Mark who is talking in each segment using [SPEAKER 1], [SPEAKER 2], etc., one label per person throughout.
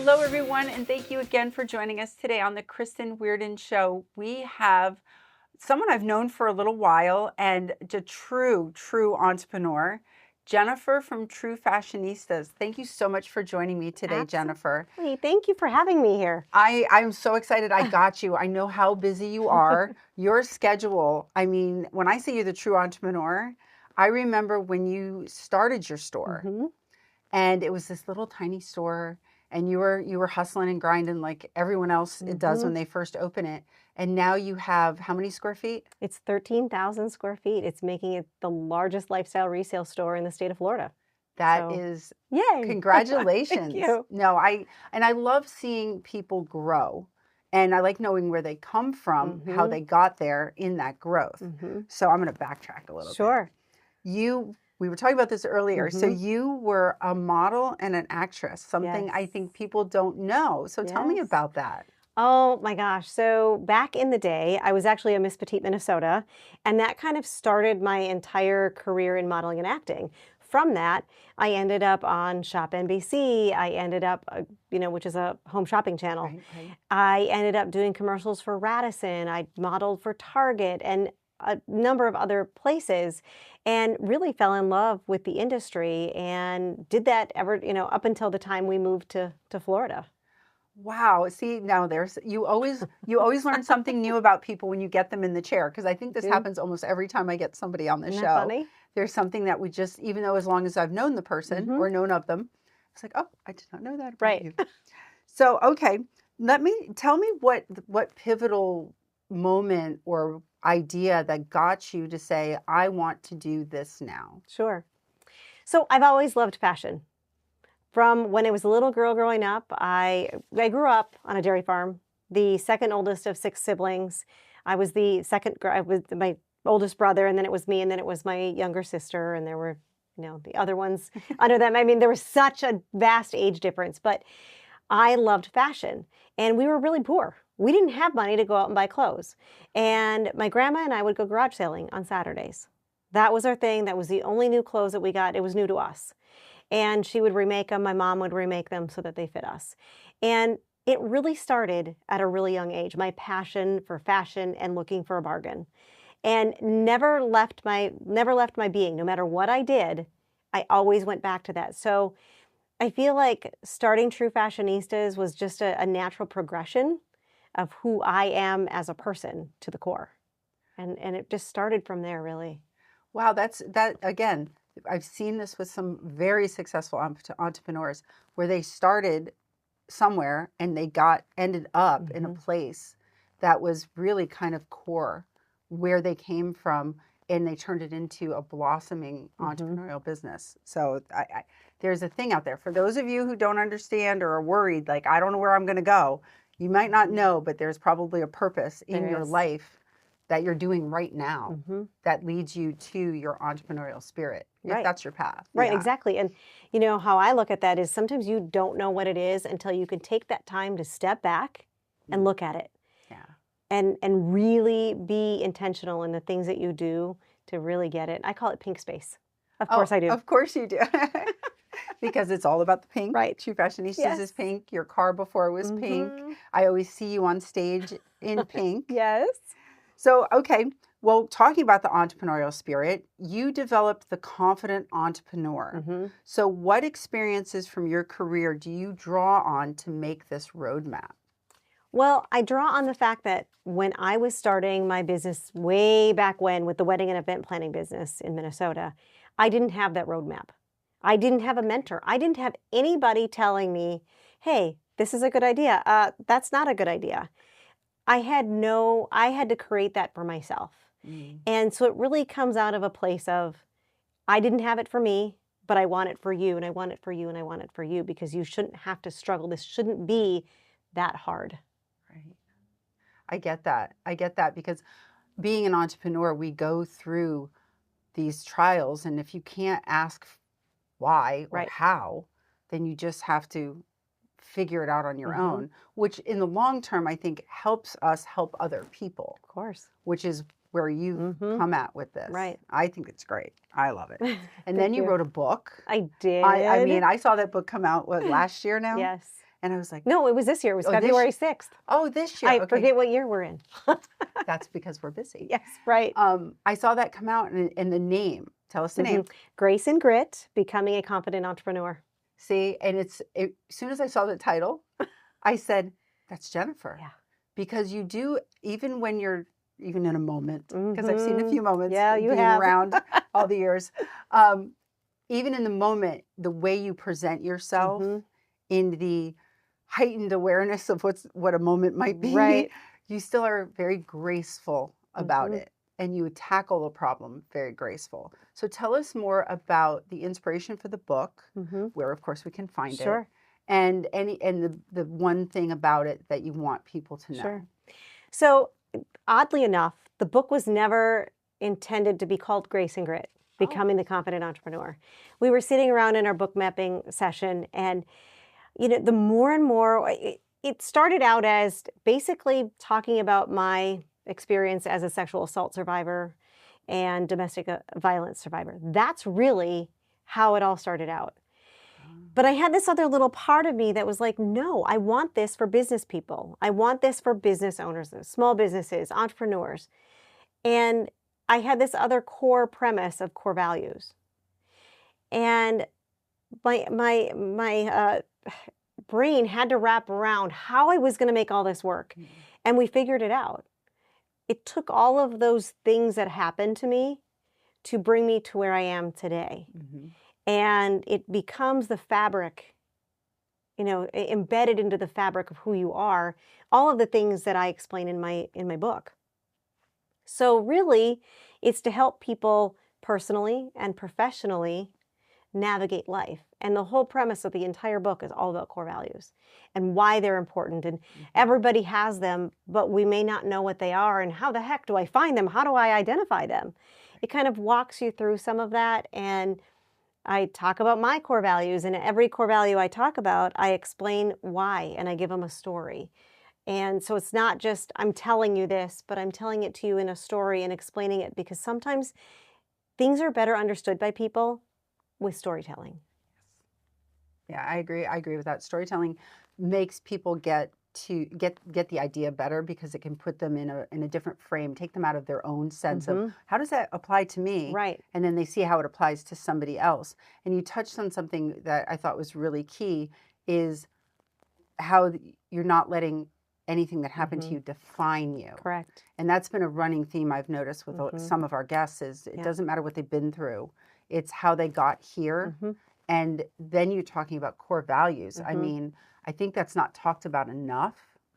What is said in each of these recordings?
[SPEAKER 1] Hello, everyone, and thank you again for joining us today on the Kristen Weardon Show. We have someone I've known for a little while and a true entrepreneur, Jennifer from True Fashionistas. Thank you so much for joining me today, Jennifer.
[SPEAKER 2] Absolutely. Thank you for having me here.
[SPEAKER 1] I'm so excited I got you. I know how busy you are. Your schedule, I mean, when I say you're the true entrepreneur, I remember when you started your store and it was this little tiny store and you were hustling and grinding like everyone else it does when they first open it. And now you have how many square feet?
[SPEAKER 2] It's 13,000 square feet. It's making it the largest lifestyle resale store in the state of Florida.
[SPEAKER 1] That is,
[SPEAKER 2] yay!
[SPEAKER 1] Congratulations.
[SPEAKER 2] Thank you.
[SPEAKER 1] No, I love seeing people grow. And I like knowing where they come from, how they got there in that growth. So I'm going to backtrack a little bit.
[SPEAKER 2] Sure.
[SPEAKER 1] We were talking about this earlier. So you were a model and an actress, something I think people don't know. So tell me about that.
[SPEAKER 2] Oh my gosh. So back in the day, I was actually a Miss Petite Minnesota, and that kind of started my entire career in modeling and acting. From that, I ended up on Shop NBC. I ended up, which is a home shopping channel.
[SPEAKER 1] Right.
[SPEAKER 2] I ended up doing commercials for Radisson. I modeled for Target and a number of other places, and really fell in love with the industry and did that up until the time we moved to Florida.
[SPEAKER 1] Wow. See, now you always learn something new about people when you get them in the chair. Because I think this happens almost every time I get somebody on the
[SPEAKER 2] Isn't
[SPEAKER 1] show.
[SPEAKER 2] that funny?
[SPEAKER 1] There's something that we just, even though as long as I've known the person or known of them, it's like, oh, I did not know that about you. So, okay, tell me what pivotal moment or idea that got you to say, I want to do this now.
[SPEAKER 2] Sure. So I've always loved fashion. From when I was a little girl growing up, I grew up on a dairy farm, the second oldest of 6 siblings. I was the second, I was my oldest brother, and then it was me, and then it was my younger sister, and there were, the other ones under them. I mean, there was such a vast age difference, but I loved fashion, and we were really poor. We didn't have money to go out and buy clothes, and my grandma and I would go garage sailing on Saturdays. That was our thing. That was the only new clothes that we got. It was new to us. And she would remake them. My mom would remake them so that they fit us. And it really started at a really young age, my passion for fashion and looking for a bargain. And never left my being. No matter what I did, I always went back to that. So I feel like starting True Fashionistas was just a natural progression of who I am as a person to the core. And it just started from there, really.
[SPEAKER 1] Wow, that again, I've seen this with some very successful entrepreneurs where they started somewhere and they ended up in a place that was really kind of core where they came from, and they turned it into a blossoming entrepreneurial business. So there's a thing out there for those of you who don't understand or are worried, like, I don't know where I'm going to go. You might not know, but there's probably a purpose in your life that you're doing right now that leads you to your entrepreneurial spirit. If that's your path.
[SPEAKER 2] Right, exactly. And how I look at that is sometimes you don't know what it is until you can take that time to step back and look at it.
[SPEAKER 1] Yeah.
[SPEAKER 2] And really be intentional in the things that you do to really get it. I call it pink space. Of course I do.
[SPEAKER 1] Of course you do. Because it's all about the pink.
[SPEAKER 2] Right.
[SPEAKER 1] True Fashionistas is pink. Your car before was pink. I always see you on stage in pink.
[SPEAKER 2] Yes.
[SPEAKER 1] So, okay, well, talking about the entrepreneurial spirit, you developed the confident entrepreneur. So what experiences from your career do you draw on to make this roadmap?
[SPEAKER 2] Well, I draw on the fact that when I was starting my business way back when with the wedding and event planning business in Minnesota, I didn't have that roadmap. I didn't have a mentor. I didn't have anybody telling me, hey, this is a good idea. That's not a good idea. I had to create that for myself. And so it really comes out of a place of, I didn't have it for me, but I want it for you, and I want it for you, and I want it for you, because you shouldn't have to struggle. This shouldn't be that hard.
[SPEAKER 1] Right. I get that because being an entrepreneur, we go through these trials, and if you can't ask why or how, then you just have to figure it out on your own, which in the long term, I think helps us help other people.
[SPEAKER 2] Of course.
[SPEAKER 1] Which is where you come at with this.
[SPEAKER 2] Right.
[SPEAKER 1] I think it's great. I love it. And then you wrote a book.
[SPEAKER 2] I did.
[SPEAKER 1] I mean, I saw that book come out, last year now?
[SPEAKER 2] Yes.
[SPEAKER 1] And I was like,
[SPEAKER 2] No, it was this year. It was
[SPEAKER 1] Oh,
[SPEAKER 2] February 6th.
[SPEAKER 1] oh, this year.
[SPEAKER 2] I
[SPEAKER 1] Okay.
[SPEAKER 2] forget what year we're in.
[SPEAKER 1] That's because we're busy.
[SPEAKER 2] Yes, right.
[SPEAKER 1] I saw that come out and the name. Tell us the name.
[SPEAKER 2] Grace and Grit, Becoming a Confident Entrepreneur.
[SPEAKER 1] See, and as soon as I saw the title, I said, that's Jennifer.
[SPEAKER 2] Yeah.
[SPEAKER 1] Because you do, even when you're even in a moment, because I've seen a few moments
[SPEAKER 2] you
[SPEAKER 1] being
[SPEAKER 2] have.
[SPEAKER 1] around all the years. Even in the moment, the way you present yourself in the heightened awareness of what a moment might be,
[SPEAKER 2] Right.
[SPEAKER 1] you still are very graceful about it. And you tackle a problem very graceful. So tell us more about the inspiration for the book, where of course we can find it. And the one thing about it that you want people to know.
[SPEAKER 2] Sure. So oddly enough, the book was never intended to be called Grace and Grit, Becoming the Confident Entrepreneur. We were sitting around in our book mapping session, and the more and more, it started out as basically talking about my experience as a sexual assault survivor and domestic violence survivor. That's really how it all started out. But I had this other little part of me that was like, no, I want this for business people. I want this for business owners, small businesses, entrepreneurs. And I had this other core premise of core values. And my brain had to wrap around how I was going to make all this work. And we figured it out. It took all of those things that happened to me to bring me to where I am today. And it becomes the fabric, embedded into the fabric of who you are, all of the things that I explain in my book. So really, it's to help people personally and professionally navigate life. And the whole premise of the entire book is all about core values and why they're important. And everybody has them, but we may not know what they are. And how the heck do I find them? How do I identify them? It kind of walks you through some of that. And I talk about my core values, and every core value I talk about, I explain why, and I give them a story. And so it's not just I'm telling you this, but I'm telling it to you in a story and explaining it, because sometimes things are better understood by people with storytelling.
[SPEAKER 1] Yeah, I agree. I agree with that. Storytelling makes people get the idea better, because it can put them in a different frame, take them out of their own sense of how does that apply to me?
[SPEAKER 2] Right.
[SPEAKER 1] And then they see how it applies to somebody else. And you touched on something that I thought was really key, is how you're not letting anything that happened to you define you.
[SPEAKER 2] Correct.
[SPEAKER 1] And that's been a running theme I've noticed with some of our guests, is it doesn't matter what they've been through. It's how they got here. And then you're talking about core values. I mean, I think that's not talked about enough.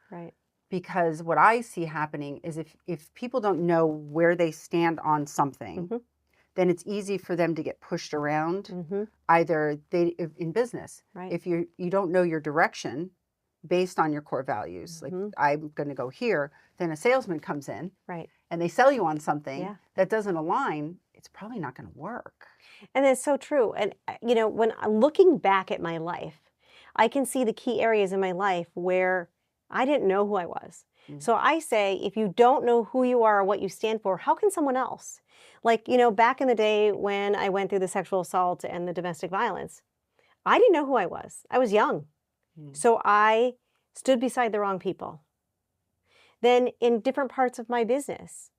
[SPEAKER 2] Right.
[SPEAKER 1] Because what I see happening is if people don't know where they stand on something, then it's easy for them to get pushed around. Either in business, if you don't know your direction based on your core values, like I'm going to go here, then a salesman comes in, and they sell you on something that doesn't align. It's probably not going to work.
[SPEAKER 2] And it's so true. And when I'm looking back at my life, I can see the key areas in my life where I didn't know who I was. So I say, if you don't know who you are or what you stand for, how can someone else? Like, back in the day when I went through the sexual assault and the domestic violence, I didn't know who I was. I was young. So I stood beside the wrong people. Then in different parts of my business,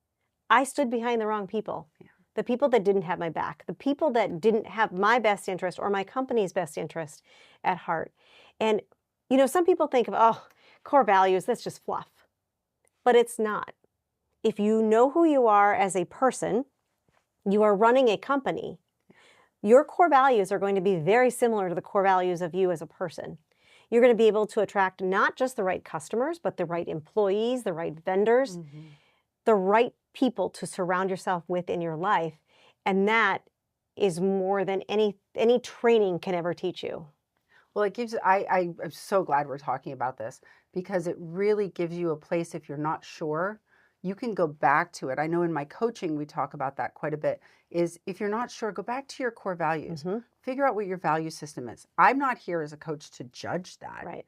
[SPEAKER 2] I stood behind the wrong people. The people that didn't have my back, the people that didn't have my best interest or my company's best interest at heart. And, some people think of, core values, that's just fluff. But it's not. If you know who you are as a person, you are running a company, your core values are going to be very similar to the core values of you as a person. You're going to be able to attract not just the right customers, but the right employees, the right vendors, the right people to surround yourself with in your life. And that is more than any training can ever teach you.
[SPEAKER 1] Well, it gives, I'm so glad we're talking about this, because it really gives you a place, if you're not sure, you can go back to it. I know in my coaching, we talk about that quite a bit, is if you're not sure, go back to your core values. Figure out what your value system is. I'm not here as a coach to judge that.
[SPEAKER 2] Right.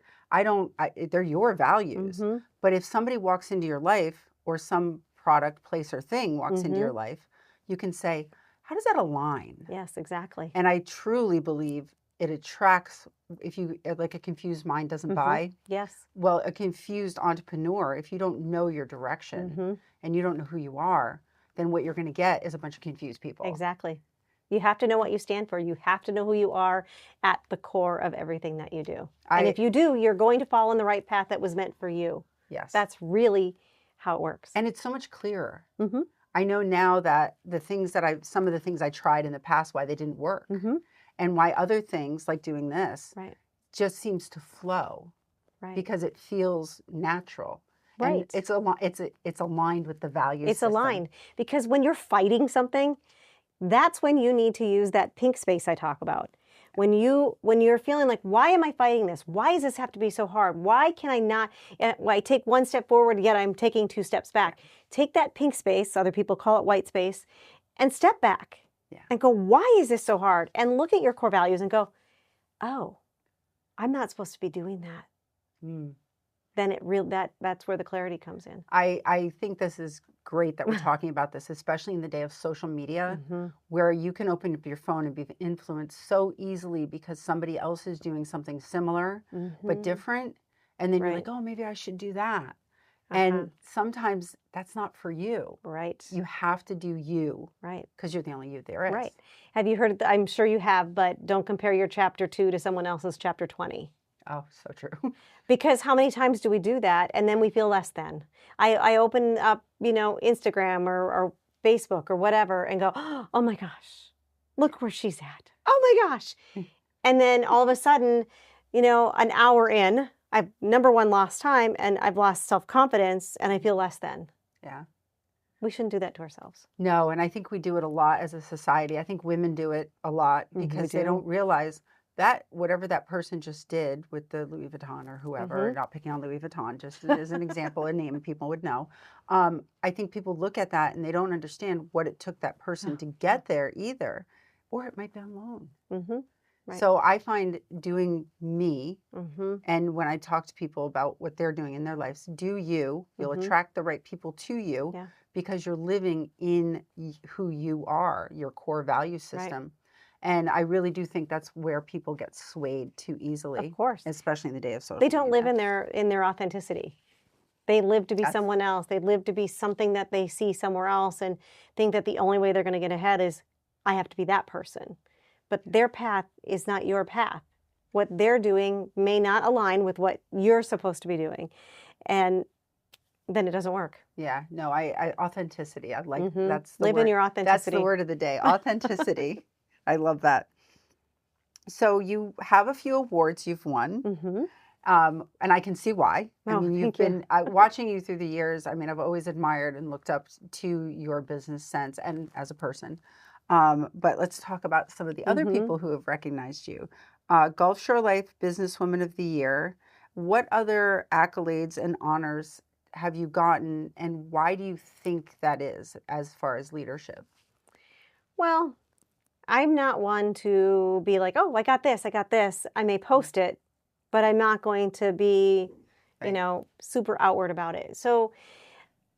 [SPEAKER 1] They're your values. But if somebody walks into your life, or some product, place, or thing walks into your life, you can say, how does that align?
[SPEAKER 2] Yes, exactly.
[SPEAKER 1] And I truly believe it attracts, if you, like a confused mind doesn't buy.
[SPEAKER 2] Yes.
[SPEAKER 1] Well, a confused entrepreneur, if you don't know your direction and you don't know who you are, then what you're going to get is a bunch of confused people.
[SPEAKER 2] Exactly. You have to know what you stand for. You have to know who you are at the core of everything that you do. And if you do, you're going to fall on the right path that was meant for you.
[SPEAKER 1] Yes.
[SPEAKER 2] That's really how it works.
[SPEAKER 1] And it's so much clearer. I know now that some of the things I tried in the past, why they didn't work, and why other things like doing this just seems to flow, because it feels natural.
[SPEAKER 2] Right.
[SPEAKER 1] And it's aligned with the values.
[SPEAKER 2] It's aligned, because when you're fighting something, that's when you need to use that pink space I talk about. When you're feeling like, why am I fighting this? Why does this have to be so hard? Why can I not? I take one step forward, yet I'm taking 2 steps back. Take that pink space, other people call it white space, and step back and go, why is this so hard? And look at your core values and go, oh, I'm not supposed to be doing that. Then that's where the clarity comes in.
[SPEAKER 1] I think this is great that we're talking about this, especially in the day of social media, where you can open up your phone and be influenced so easily because somebody else is doing something similar but different. And then you're like, oh, maybe I should do that. And sometimes that's not for you.
[SPEAKER 2] Right.
[SPEAKER 1] You have to do you.
[SPEAKER 2] Right.
[SPEAKER 1] Because you're the only you there is.
[SPEAKER 2] Right. Have you heard, I'm sure you have, but don't compare your chapter 2 to someone else's chapter 20.
[SPEAKER 1] Oh, so true.
[SPEAKER 2] Because how many times do we do that and then we feel less than? I open up, Instagram or Facebook or whatever and go, oh my gosh, look where she's at. Oh my gosh. And then all of a sudden, an hour in, I've number one lost time and I've lost self-confidence and I feel less than.
[SPEAKER 1] Yeah.
[SPEAKER 2] We shouldn't do that to ourselves.
[SPEAKER 1] No, and I think we do it a lot as a society. I think women do it a lot because they don't realize that whatever that person just did with the Louis Vuitton or whoever, not picking on Louis Vuitton, just as an example, a name people would know. I think people look at that and they don't understand what it took that person to get there either, or it might be on loan. Right. So I find doing me, and when I talk to people about what they're doing in their lives, do you, you'll attract the right people to you because you're living in who you are, your core value system. Right. And I really do think that's where people get swayed too easily. Of course. Especially in the day of social media.
[SPEAKER 2] They don't live in their authenticity. They live to be someone else. They live to be something that they see somewhere else and think that the only way they're going to get ahead is, I have to be that person. But their path is not your path. What they're doing may not align with what you're supposed to be doing. And then it doesn't work.
[SPEAKER 1] Yeah, no, I authenticity. I like that's the
[SPEAKER 2] Live
[SPEAKER 1] word.
[SPEAKER 2] in your authenticity.
[SPEAKER 1] That's the word of the day. Authenticity. I love that. So you have a few awards you've won, and I can see why. I mean, you've been watching you through the years. I mean, I've always admired and looked up to your business sense and as a person. But let's talk about some of the other people who have recognized you. Gulf Shore Life Businesswoman of the Year. What other accolades and honors have you gotten, and why do you think that is as far as leadership?
[SPEAKER 2] Well, I'm not one to be like, oh, I got this, I got this. I may post it, but I'm not going to be, super outward about it. So,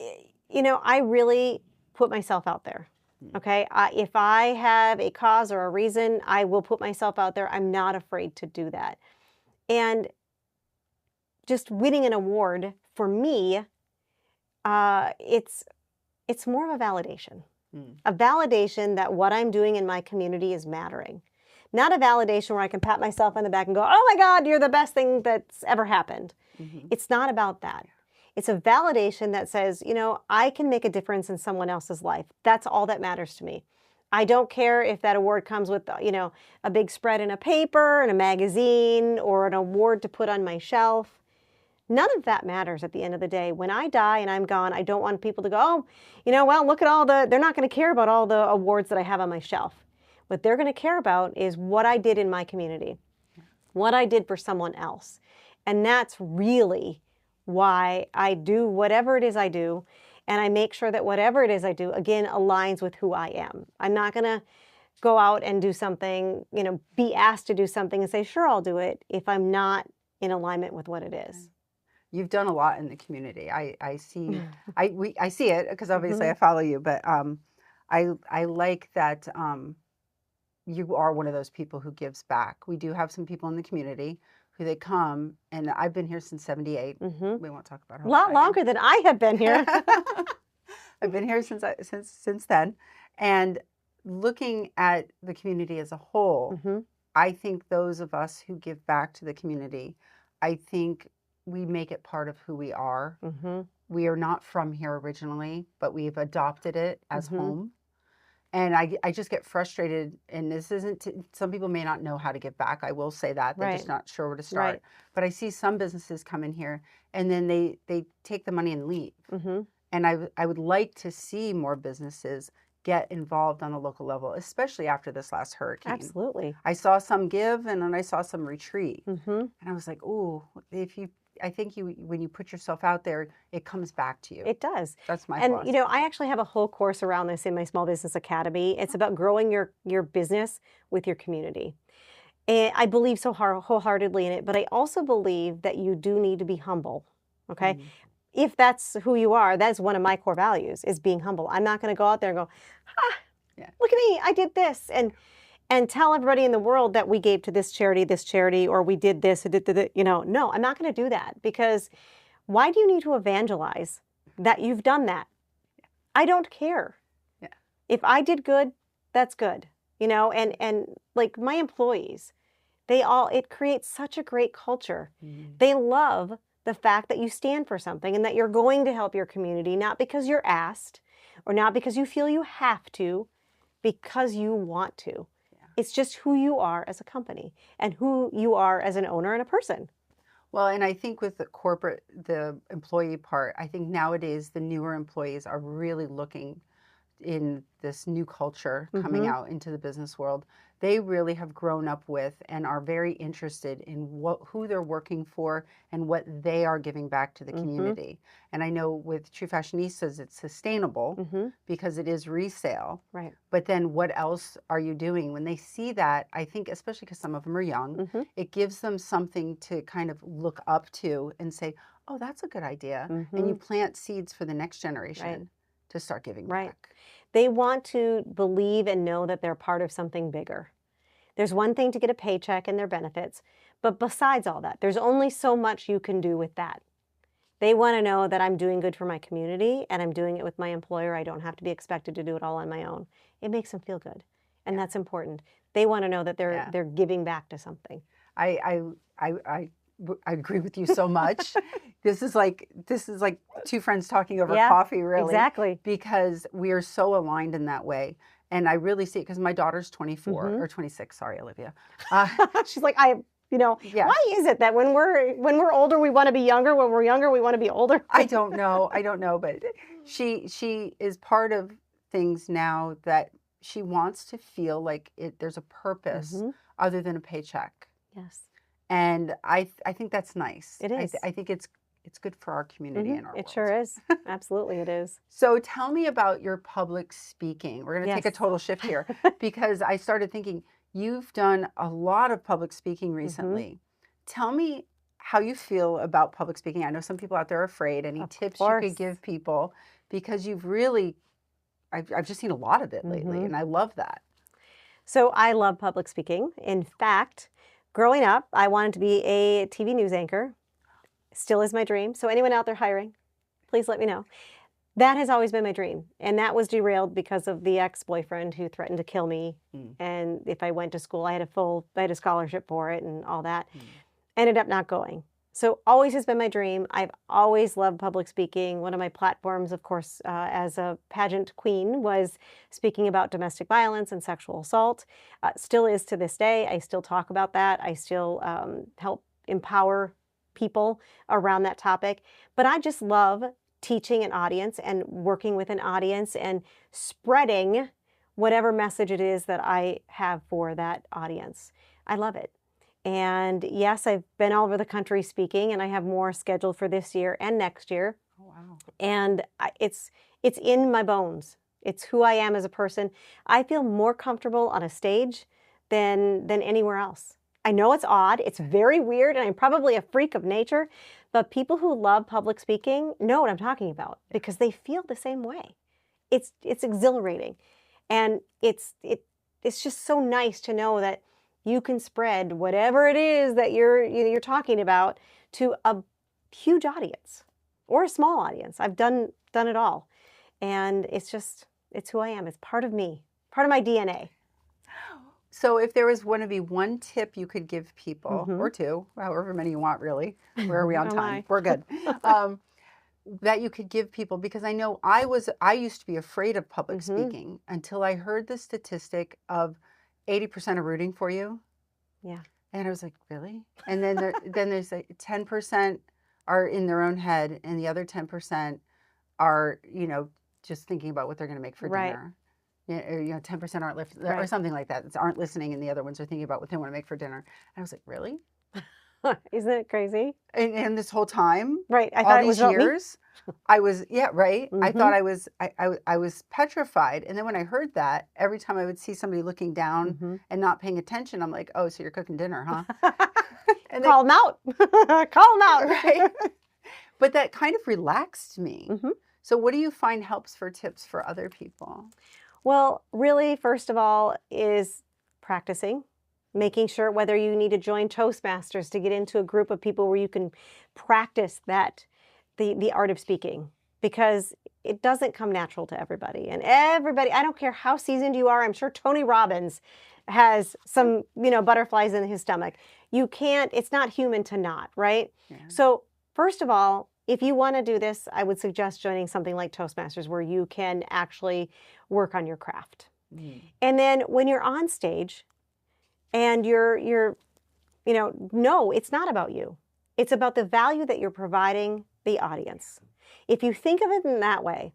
[SPEAKER 2] I really put myself out there. Okay. If I have a cause or a reason, I will put myself out there. I'm not afraid to do that. And just winning an award for me, it's more of a validation. A validation that what I'm doing in my community is mattering. Not a validation where I can pat myself on the back and go, oh my God, you're the best thing that's ever happened. It's not about that. It's a validation that says, I can make a difference in someone else's life. That's all that matters to me. I don't care if that award comes with, a big spread in a paper, in a magazine, or an award to put on my shelf. None of that matters at the end of the day. When I die and I'm gone, I don't want people to go, well, look at they're not going to care about all the awards that I have on my shelf. What they're going to care about is what I did in my community, what I did for someone else. And that's really why I do whatever it is I do. And I make sure that whatever it is I do, again, aligns with who I am. I'm not going to go out and do something, be asked to do something and say, sure, I'll do it, if I'm not in alignment with what it is.
[SPEAKER 1] You've done a lot in the community. I see. I see it because obviously I follow you. But I like that you are one of those people who gives back. We do have some people in the community who they come, and I've been here since 78.
[SPEAKER 2] Mm-hmm.
[SPEAKER 1] We won't talk about
[SPEAKER 2] A
[SPEAKER 1] how
[SPEAKER 2] lot
[SPEAKER 1] old I am.
[SPEAKER 2] longer than I have been here.
[SPEAKER 1] I've been here since then. And looking at the community as a whole,
[SPEAKER 2] Mm-hmm.
[SPEAKER 1] I think those of us who give back to the community, I think we make it part of who we are.
[SPEAKER 2] Mm-hmm.
[SPEAKER 1] We are not from here originally, but we've adopted it as
[SPEAKER 2] Mm-hmm.
[SPEAKER 1] home. And I just get frustrated, and this isn't, some people may not know how to give back. I will say that. They're just
[SPEAKER 2] Right.
[SPEAKER 1] not sure where to start.
[SPEAKER 2] Right.
[SPEAKER 1] But I see some businesses come in here, and then they take the money and leave.
[SPEAKER 2] Mm-hmm.
[SPEAKER 1] And I would like to see more businesses get involved on a local level, especially after this last hurricane.
[SPEAKER 2] Absolutely.
[SPEAKER 1] I saw some give, and then I saw some retreat.
[SPEAKER 2] Mm-hmm.
[SPEAKER 1] And I was like, ooh, I think when you put yourself out there, it comes back to you.
[SPEAKER 2] It does.
[SPEAKER 1] That's my
[SPEAKER 2] And
[SPEAKER 1] philosophy.
[SPEAKER 2] I actually have a whole course around this in my Small Business Academy. It's about growing your business with your community. And I believe so wholeheartedly in it, but I also believe that you do need to be humble. Okay?
[SPEAKER 1] Mm.
[SPEAKER 2] If that's who you are, that's one of my core values, is being humble. I'm not going to go out there and go,
[SPEAKER 1] Yeah.
[SPEAKER 2] look at me, I did this, and tell everybody in the world that we gave to this charity, or we did this, no, I'm not going to do that, because why do you need to evangelize that you've done that? I don't care.
[SPEAKER 1] Yeah.
[SPEAKER 2] If I did good, that's good, and like my employees, it creates such a great culture.
[SPEAKER 1] Mm.
[SPEAKER 2] They love the fact that you stand for something and that you're going to help your community, not because you're asked or not because you feel you have to, because you want to. Yeah. It's just who you are as a company and who you are as an owner and a person.
[SPEAKER 1] Well, and I think with the employee part, I think nowadays the newer employees are really looking in this new culture coming
[SPEAKER 2] Mm-hmm.
[SPEAKER 1] out into the business world. They really have grown up with and are very interested in who they're working for and what they are giving back to the
[SPEAKER 2] Mm-hmm.
[SPEAKER 1] community. And I know with True Fashionistas, it's sustainable
[SPEAKER 2] Mm-hmm.
[SPEAKER 1] because it is resale.
[SPEAKER 2] Right.
[SPEAKER 1] But then what else are you doing? When they see that, I think, especially because some of them are young,
[SPEAKER 2] Mm-hmm.
[SPEAKER 1] it gives them something to kind of look up to and say, oh, that's a good idea.
[SPEAKER 2] Mm-hmm.
[SPEAKER 1] And you plant seeds for the next generation.
[SPEAKER 2] Right.
[SPEAKER 1] To start giving
[SPEAKER 2] Right.
[SPEAKER 1] back.
[SPEAKER 2] They want to believe and know that they're part of something bigger. There's one thing to get a paycheck and their benefits, but besides all that, there's only so much you can do with that. They want to know that I'm doing good for my community and I'm doing it with my employer. I don't have to be expected to do it all on my own. It makes them feel good, and that's important. They want to know that they're giving back to something.
[SPEAKER 1] I agree with you so much. This is like two friends talking over coffee, really.
[SPEAKER 2] Exactly.
[SPEAKER 1] Because we are so aligned in that way. And I really see it because my daughter's 24 or 26. Sorry, Olivia.
[SPEAKER 2] She's like, why is it that when we're older we want to be younger, when we're younger we want to be older?
[SPEAKER 1] I don't know, but she is part of things now that she wants to feel like there's a purpose other than a paycheck.
[SPEAKER 2] Yes.
[SPEAKER 1] And I think that's nice.
[SPEAKER 2] It is.
[SPEAKER 1] I think it's good for our community and our world.
[SPEAKER 2] It sure is. Absolutely it is.
[SPEAKER 1] So tell me about your public speaking. We're going to take a total shift here because I started thinking you've done a lot of public speaking recently. Tell me how you feel about public speaking. I know some people out there are afraid. Any tips you could give people? Because you've really, I've just seen a lot of it lately, and I love that.
[SPEAKER 2] So I love public speaking. In fact, growing up, I wanted to be a TV news anchor. Still is my dream. So anyone out there hiring, please let me know. That has always been my dream. And that was derailed because of the ex-boyfriend who threatened to kill me. And if I went to school, I had a scholarship for it and all that. Ended up not going. So always has been my dream. I've always loved public speaking. One of my platforms, of course, as a pageant queen, was speaking about domestic violence and sexual assault. Still is to this day. I still talk about that. I still help empower people around that topic. But I just love teaching an audience and working with an audience and spreading whatever message it is that I have for that audience. I love it. And yes, I've been all over the country speaking, and I have more scheduled for this year and next year.
[SPEAKER 1] Oh, wow.
[SPEAKER 2] And it's in my bones. It's who I am as a person. I feel more comfortable on a stage than anywhere else. I know it's odd, it's very weird, and I'm probably a freak of nature, but people who love public speaking know what I'm talking about because they feel the same way. It's exhilarating, and it's just so nice to know that you can spread whatever it is that you're talking about to a huge audience or a small audience. I've done it all. And it's who I am. It's part of me, part of my DNA.
[SPEAKER 1] So if there was one to be one tip you could give people, or two, however many you want, really, where are we on time? We're good. That you could give people, because I know I used to be afraid of public speaking until I heard the statistic of 80% are rooting for you.
[SPEAKER 2] Yeah.
[SPEAKER 1] And I was like, really? And then there's like 10% are in their own head, and the other 10% are, just thinking about what they're going to make for dinner. 10% aren't listening, or something like that. Aren't listening, and the other ones are thinking about what they want to make for dinner. And I was like, really?
[SPEAKER 2] Isn't it crazy?
[SPEAKER 1] And this whole time,
[SPEAKER 2] right? I
[SPEAKER 1] all
[SPEAKER 2] thought
[SPEAKER 1] these
[SPEAKER 2] it was
[SPEAKER 1] years, I was right. I thought I was petrified, and then when I heard that, every time I would see somebody looking down and not paying attention, I'm like, oh, so you're cooking dinner, huh?
[SPEAKER 2] And call them out. Call them out,
[SPEAKER 1] right? But that kind of relaxed me. So, what do you find helps for tips for other people?
[SPEAKER 2] Well, really, first of all, is practicing. Making sure whether you need to join Toastmasters to get into a group of people where you can practice the art of speaking, because it doesn't come natural to everybody. And everybody, I don't care how seasoned you are, I'm sure Tony Robbins has some, butterflies in his stomach. You can't, it's not human to not, right? Yeah. So first of all, if you want to do this, I would suggest joining something like Toastmasters where you can actually work on your craft. And then when you're on stage, and no, it's not about you. It's about the value that you're providing the audience. If you think of it in that way,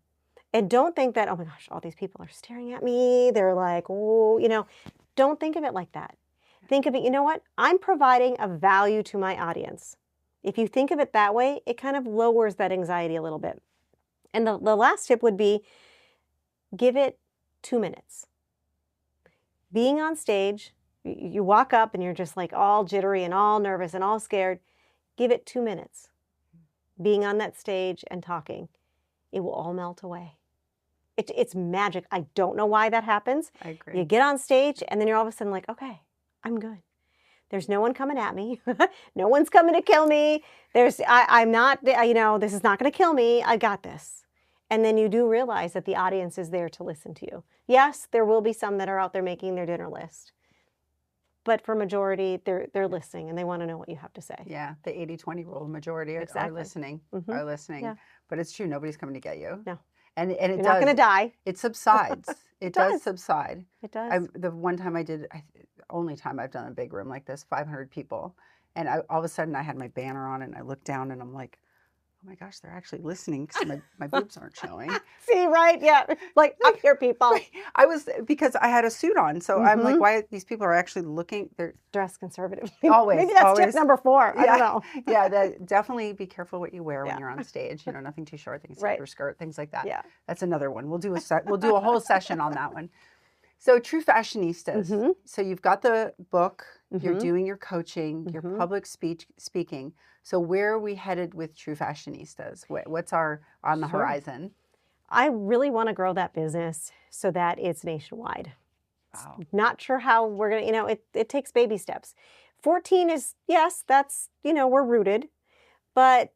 [SPEAKER 2] and don't think that, oh my gosh, all these people are staring at me. They're like, oh, don't think of it like that. Think of it, you know what? I'm providing a value to my audience. If you think of it that way, it kind of lowers that anxiety a little bit. And the last tip would be, give it 2 minutes. Being on stage, you walk up and you're just like all jittery and all nervous and all scared. Give it 2 minutes. Being on that stage and talking, it will all melt away. It's magic. I don't know why that happens.
[SPEAKER 1] I agree.
[SPEAKER 2] You get on stage and then you're all of a sudden like, okay, I'm good. There's no one coming at me. No one's coming to kill me. I'm not, this is not going to kill me. I got this. And then you do realize that the audience is there to listen to you. Yes, there will be some that are out there making their dinner list. But for majority, they're listening and they want to know what you have to say.
[SPEAKER 1] Yeah, the 80-20 rule, majority are listening, are listening. Yeah. But it's true, nobody's coming to get you.
[SPEAKER 2] No.
[SPEAKER 1] And it
[SPEAKER 2] You're not going to die.
[SPEAKER 1] It subsides. It does subside.
[SPEAKER 2] It does.
[SPEAKER 1] The one time I did, only time I've done a big room like this, 500 people. And all of a sudden I had my banner on and I looked down and I'm like, oh my gosh, they're actually listening because my boobs aren't showing.
[SPEAKER 2] See, right? Yeah. Like, up here, people.
[SPEAKER 1] Because I had a suit on. So I'm like, why these people are actually looking? They're
[SPEAKER 2] dressed conservatively.
[SPEAKER 1] Always.
[SPEAKER 2] Maybe that's tip number 4. I don't know.
[SPEAKER 1] Yeah. Definitely be careful what you wear when you're on stage. Nothing too short, things like your skirt, things like that.
[SPEAKER 2] Yeah.
[SPEAKER 1] That's another one. We'll do a whole session on that one. So True Fashionistas. So you've got the book, you're doing your coaching, your public speaking. So where are we headed with True Fashionistas? What's on the horizon?
[SPEAKER 2] I really want to grow that business so that it's nationwide. Wow. Not sure how we're going to, it takes baby steps. 14 is, yes, that's, we're rooted, but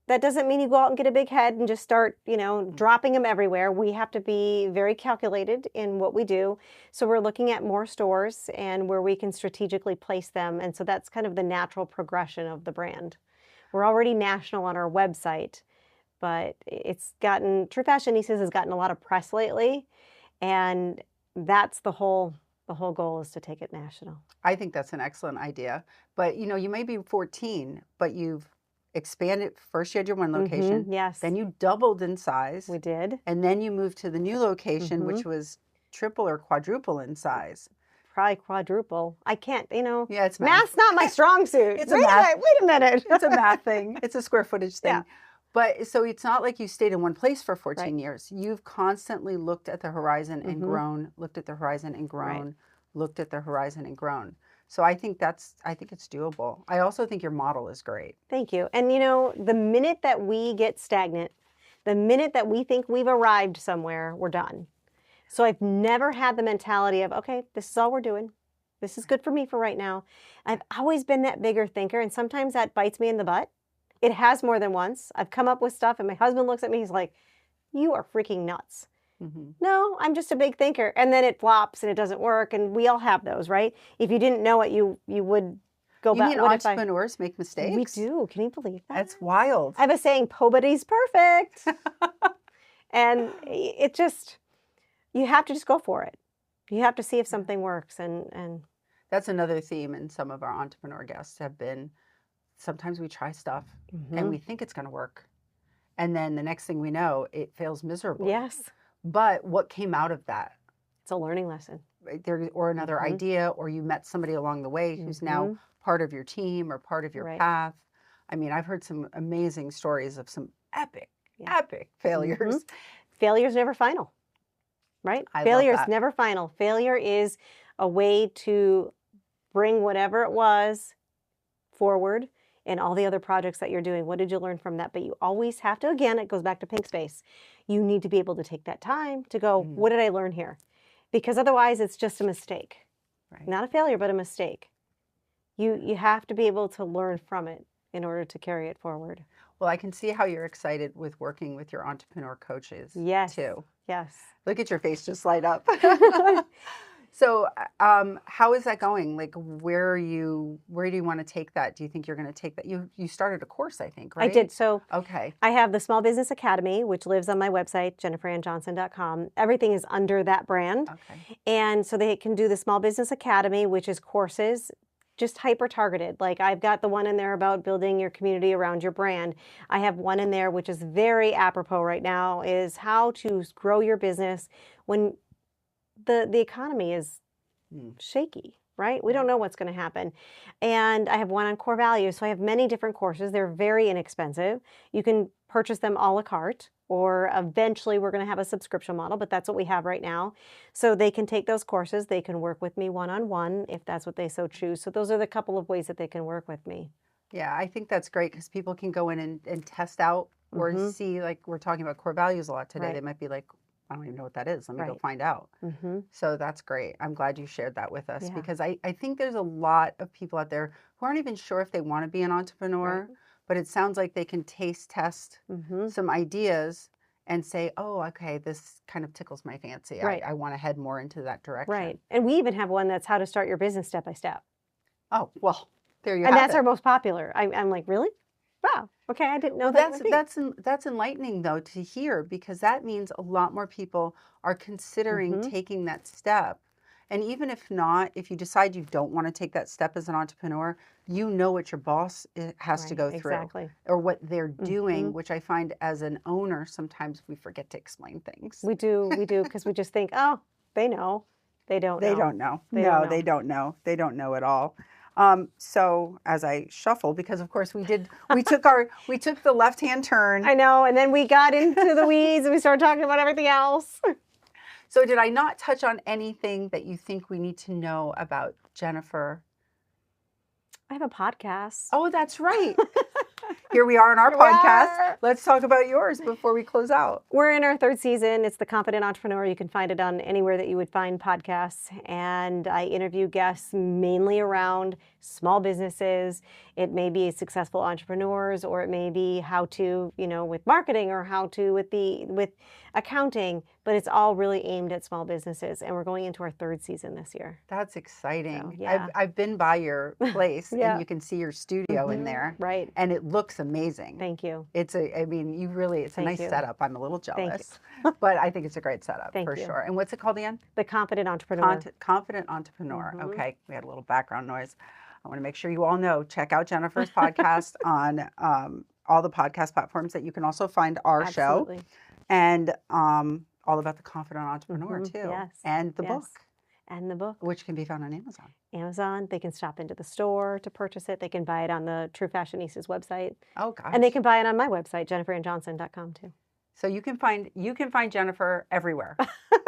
[SPEAKER 2] that doesn't mean you go out and get a big head and just start, dropping them everywhere. We have to be very calculated in what we do. So we're looking at more stores and where we can strategically place them. And so that's kind of the natural progression of the brand. We're already national on our website, but True Fashionistas has gotten a lot of press lately. And that's the whole goal, is to take it national.
[SPEAKER 1] I think that's an excellent idea. But, you may be 14, but you've expanded. First you had your one location.
[SPEAKER 2] Yes.
[SPEAKER 1] Then you doubled in size.
[SPEAKER 2] We did.
[SPEAKER 1] And then you moved to the new location, which was triple or quadruple in size.
[SPEAKER 2] Probably quadruple. I can't,
[SPEAKER 1] Yeah, it's math.
[SPEAKER 2] Math's not my strong suit.
[SPEAKER 1] It's wait a
[SPEAKER 2] minute.
[SPEAKER 1] It's a math thing. It's a square footage thing. Yeah. But so it's not like you stayed in one place for 14 years. You've constantly looked at the horizon and grown, looked at the horizon and grown, looked at the horizon and grown. So I think it's doable. I also think your model is great.
[SPEAKER 2] Thank you. And the minute that we get stagnant, the minute that we think we've arrived somewhere, we're done. So I've never had the mentality of, okay, this is all we're doing. This is good for me for right now. I've always been that bigger thinker, and sometimes that bites me in the butt. It has more than once. I've come up with stuff, and my husband looks at me, he's like, you are freaking nuts. No, I'm just a big thinker. And then it flops and it doesn't work, and we all have those, right? If you didn't know it, you would go back.
[SPEAKER 1] You mean entrepreneurs make mistakes?
[SPEAKER 2] We do. Can you believe that?
[SPEAKER 1] That's wild.
[SPEAKER 2] I have a saying, nobody's perfect. And it just, you have to just go for it. You have to see if something works. And
[SPEAKER 1] that's another theme in some of our entrepreneur guests have been, sometimes we try stuff and we think it's going to work. And then the next thing we know, it fails miserably.
[SPEAKER 2] Yes.
[SPEAKER 1] But what came out of that?
[SPEAKER 2] It's a learning lesson.
[SPEAKER 1] There, or another idea, or you met somebody along the way who's now part of your team or part of your path. I mean, I've heard some amazing stories of some epic failures.
[SPEAKER 2] Failure's never final, right? Failure's never final. Failure is a way to bring whatever it was forward in all the other projects that you're doing. What did you learn from that? But you always have to, again, it goes back to pink space. You need to be able to take that time to go, what did I learn here? Because otherwise it's just a mistake. Right. Not a failure, but a mistake. You have to be able to learn from it in order to carry it forward.
[SPEAKER 1] Well, I can see how you're excited with working with your entrepreneur coaches too.
[SPEAKER 2] Yes.
[SPEAKER 1] Look at your face just light up. So how is that going? Like, where do you want to take that? Do you think you're going to take that? You started a course, I think, right?
[SPEAKER 2] I did. So
[SPEAKER 1] okay.
[SPEAKER 2] I have the Small Business Academy, which lives on my website, jenniferannjohnson.com. Everything is under that brand. Okay. And so they can do the Small Business Academy, which is courses just hyper-targeted. Like I've got the one in there about building your community around your brand. I have one in there, which is very apropos right now, is how to grow your business when the economy is shaky, right? We don't know what's going to happen. And I have one on core values. So I have many different courses. They're very inexpensive. You can purchase them a la carte, or eventually we're going to have a subscription model, but that's what we have right now. So they can take those courses. They can work with me one-on-one if that's what they so choose. So those are the couple of ways that they can work with me.
[SPEAKER 1] Yeah, I think that's great because people can go in and test out or see, like we're talking about core values a lot today. Right. They might be like, I don't even know what that is. Let me go find out. So that's great. I'm glad you shared that with us because I think there's a lot of people out there who aren't even sure if they want to be an entrepreneur, but it sounds like they can taste test some ideas and say, oh, okay, this kind of tickles my fancy. Right. I want to head more into that direction. Right.
[SPEAKER 2] And we even have one that's how to start your business step by step.
[SPEAKER 1] Oh, well, there you have it.
[SPEAKER 2] And that's our most popular. I'm like, really? Wow. Okay, I didn't know that.
[SPEAKER 1] That's enlightening though to hear, because that means a lot more people are considering taking that step. And even if not, if you decide you don't want to take that step as an entrepreneur, you know what your boss has to go through or what they're doing, which I find as an owner, sometimes we forget to explain things.
[SPEAKER 2] We do, because we just think, oh, they know. They don't know.
[SPEAKER 1] They don't know. They don't know. They don't know at all. So as I shuffle, because of course we took the left-hand turn.
[SPEAKER 2] I know. And then we got into the weeds and we started talking about everything else.
[SPEAKER 1] So did I not touch on anything that you think we need to know about Jennifer?
[SPEAKER 2] I have a podcast.
[SPEAKER 1] Oh, that's right. Here we are on our podcast. Let's talk about yours before we close out.
[SPEAKER 2] We're in our third season. It's The Confident Entrepreneur. You can find it on anywhere that you would find podcasts. And I interview guests mainly around small businesses. It may be successful entrepreneurs, or it may be how to, with marketing, or how to with accounting, but it's all really aimed at small businesses. And we're going into our third season this year.
[SPEAKER 1] That's exciting. So, yeah. I've been by your place and you can see your studio in there.
[SPEAKER 2] Right.
[SPEAKER 1] And it looks amazing.
[SPEAKER 2] Thank you.
[SPEAKER 1] It's a nice setup. I'm a little jealous, but I think it's a great setup for sure. And what's it called again?
[SPEAKER 2] The Confident Entrepreneur.
[SPEAKER 1] Confident Entrepreneur. Okay. We had a little background noise. I want to make sure you all know, check out Jennifer's podcast on all the podcast platforms that you can also find our show. And all about The Confident Entrepreneur too. Yes. And the book.
[SPEAKER 2] And the book.
[SPEAKER 1] Which can be found on Amazon.
[SPEAKER 2] Amazon. They can stop into the store to purchase it. They can buy it on the True Fashionistas website.
[SPEAKER 1] Oh, gosh.
[SPEAKER 2] And they can buy it on my website, jenniferannjohnson.com too.
[SPEAKER 1] So you can find Jennifer everywhere.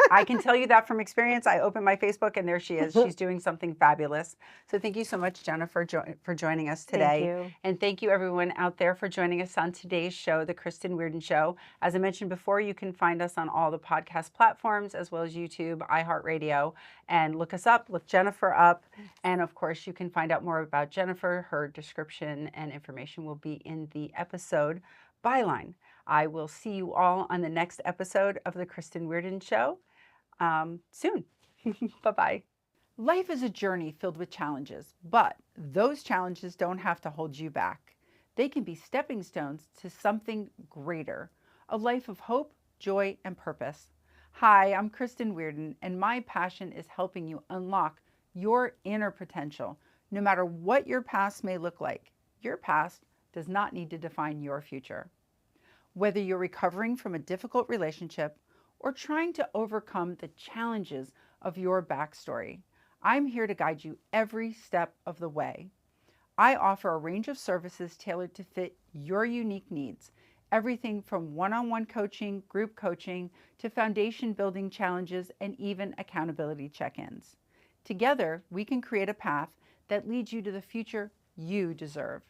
[SPEAKER 1] I can tell you that from experience. I open my Facebook and there she is. She's doing something fabulous. So thank you so much, Jennifer, for joining us today.
[SPEAKER 2] Thank you.
[SPEAKER 1] And thank you everyone out there for joining us on today's show, The Kristen Weardon Show. As I mentioned before, you can find us on all the podcast platforms as well as YouTube, iHeartRadio, and look us up, look Jennifer up. And of course, you can find out more about Jennifer. Her description and information will be in the episode byline. I will see you all on the next episode of The Kristen Weardon Show soon. Bye-bye. Life is a journey filled with challenges, but those challenges don't have to hold you back. They can be stepping stones to something greater, a life of hope, joy, and purpose. Hi, I'm Kristen Weardon, and my passion is helping you unlock your inner potential, no matter what your past may look like. Your past does not need to define your future. Whether you're recovering from a difficult relationship or trying to overcome the challenges of your backstory, I'm here to guide you every step of the way. I offer a range of services tailored to fit your unique needs, everything from one-on-one coaching, group coaching, to foundation building challenges, and even accountability check-ins. Together, we can create a path that leads you to the future you deserve.